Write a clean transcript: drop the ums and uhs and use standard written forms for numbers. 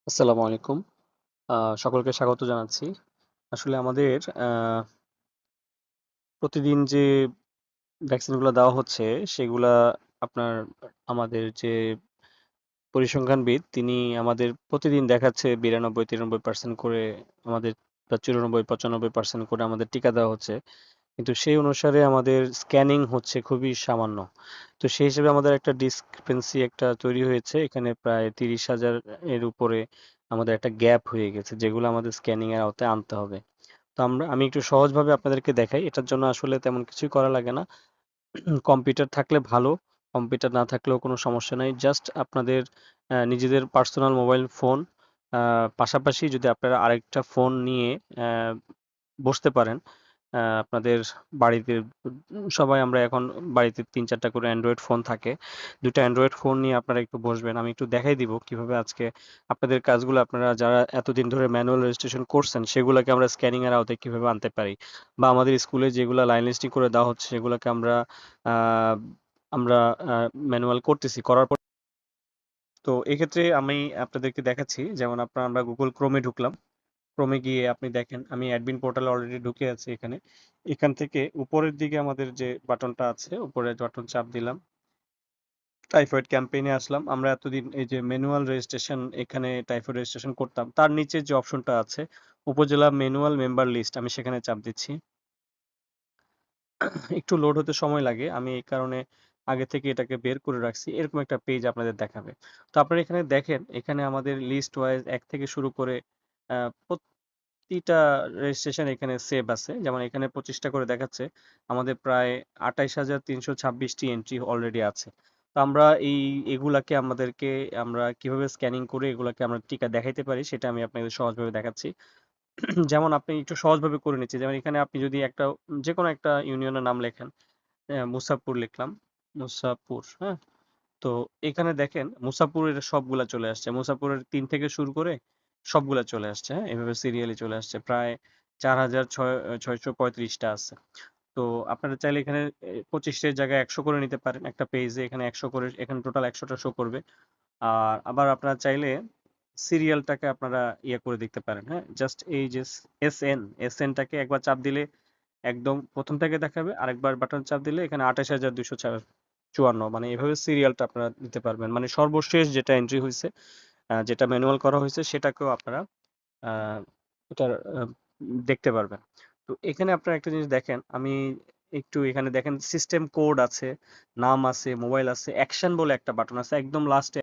আসসালামু আলাইকুম। আ সকলকে স্বাগত জানাচ্ছি। আসলে আমাদের প্রতিদিন যে ভ্যাকসিনগুলা দেওয়া হচ্ছে, সেগুলা আপনার আমাদের যে পরিসংখ্যানবিদ, তিনি আমাদের প্রতিদিন দেখাচ্ছে ৯২-৯৩% করে আমাদের বা ৯৪-৯৫% করে আমাদের টিকা দেওয়া হচ্ছে। কিন্তু সেই অনুসারে আমাদের স্ক্যানিং হচ্ছে খুবই সামান্য। তো সেই হিসেবে আমাদের একটা ডিসক্রিপেন্সি একটা তৈরি হয়েছে। এখানে প্রায় ৩০,০০০ এর উপরে আমাদের একটা গ্যাপ হয়ে গেছে, যেগুলো আমাদের স্ক্যানিং এর আওতায় আনতে হবে। তো আমি একটু সহজভাবে আপনাদেরকে দেখাই। এটার জন্য আসলে তেমন কিছুই করা লাগে না। কম্পিউটার থাকলে ভালো, কম্পিউটার না থাকলেও কোনো সমস্যা নাই। জাস্ট আপনাদের নিজেদের পার্সোনাল মোবাইল ফোন, আ পাশাপাশি যদি আপনারা আরেকটা ফোন নিয়ে অ্যা বসতে পারেন। আপনাদের বাড়িতে সবাই আমরা এখন বাড়িতে ৩-৪ টা করে অ্যান্ড্রয়েড ফোন থাকে। ২ টা অ্যান্ড্রয়েড ফোন নিয়ে আপনারা একটু বসবেন। আমি একটু দেখাই দিব কিভাবে আজকে আপনাদের কাজগুলো আপনারা যারা এতদিন ধরে ম্যানুয়াল রেজিস্ট্রেশন করছেন, সেগুলাকে আমরা স্ক্যানিং এর আওতায় কিভাবে আনতে পারি। বা আমাদের স্কুলে যেগুলা লাইন লিস্টিং করে দেওয়া হচ্ছে, সেগুলাকে আ আমরা আ ম্যানুয়াল করতেছি। করার পর তো এক্ষেত্রে আমি আপনাদেরকে দেখাচ্ছি। যেমন আমরা Google Chrome এ ঢুকলাম। ক্রমে গিয়ে আপনি দেখেন আমি অ্যাডমিন পোর্টালে অলরেডি ঢুকে আছি এখানে। এখান থেকে উপরের দিকে আমাদের যে বাটনটা আছে, উপরের বাটন চাপ দিলাম। টাইফয়েড ক্যাম্পেইন এ আসলাম। আমরা এতদিন এই যে ম্যানুয়াল রেজিস্ট্রেশন এখানে টাইফয়েড রেজিস্ট্রেশন করতাম। তার নিচে যে অপশনটা আছে উপজেলা ম্যানুয়াল মেম্বার লিস্ট, আমি সেখানে চাপ দিচ্ছি। একটু লোড হতে সময় লাগে। আমি এই কারণে আগে থেকে এটাকে বের করে রাখছি। এরকম একটা পেজ আপনাদের দেখাবে। তো আপনারা এখানে দেখেন, এখানে আমাদের লিস্ট ওয়াইজ ১ থেকে শুরু করে আ প্রতিটা রেজিস্ট্রেশন এখানে সেভ আছে। যেমন এখানে ২৫ টা করে দেখাচ্ছে। আমাদের প্রায় ২৮,৩২৬ টি এন্ট্রি অলরেডি আছে। তো এগুলাকে আমরা কিভাবে স্ক্যানিং করে এগুলাকে আমরা টিকা দেখাইতে পারি, সেটা আমি আপনাদের সহজভাবে দেখাচ্ছি। যেমন আপনি একটু সহজভাবে করে নিচ্ছি। যেমন এখানে আপনি যদি যেকোনো একটা ইউনিয়নের নাম লেখেন। মুসাপুর লিখলাম। মুসাপুর, হ্যাঁ? তো এখানে দেখেন মুসাপুরের সবগুলা চলে আসছে। মুসাপুরের ৩ থেকে শুরু করে সবগুলা চলে আসছে, হ্যাঁ? এভাবে সিরিয়ালি চলে আসছে। প্রায় ৪,৬৩৫ টা আছে। তো আপনারা চাইলে এখানে ২৫ এর জায়গায় ১০০ করে নিতে পারেন। একটা পেজে এখানে ১০০ করে, এখানে টোটাল ১০০ টা শো করবে। আর আবার আপনারা চাইলে সিরিয়ালটাকে আপনারা করে দেখতে পারেন, হ্যাঁ? জাস্ট এই যে এসএন টাকে একবার চাপ দিলে একদম ১ম থেকে দেখাবে। আরেকবার বাটন চাপ দিলে এখানে ২৮,২৫৪ মানে এভাবে সিরিয়ালটা আপনারা দিতে পারবেন। মানে সর্বশেষ যেটা এন্ট্রি হইছে, যেটা ম্যানুয়াল করা হইছে, সেটাকেও আপনারা আ এটার দেখতে পারবেন। তো এখানে আপনারা একটা জিনিস দেখেন, এখানে দেখেন সিস্টেম কোড আছে, নাম আছে, মোবাইল আছে, অ্যাকশন বলে একটা বাটন আছে একদম লাস্টে।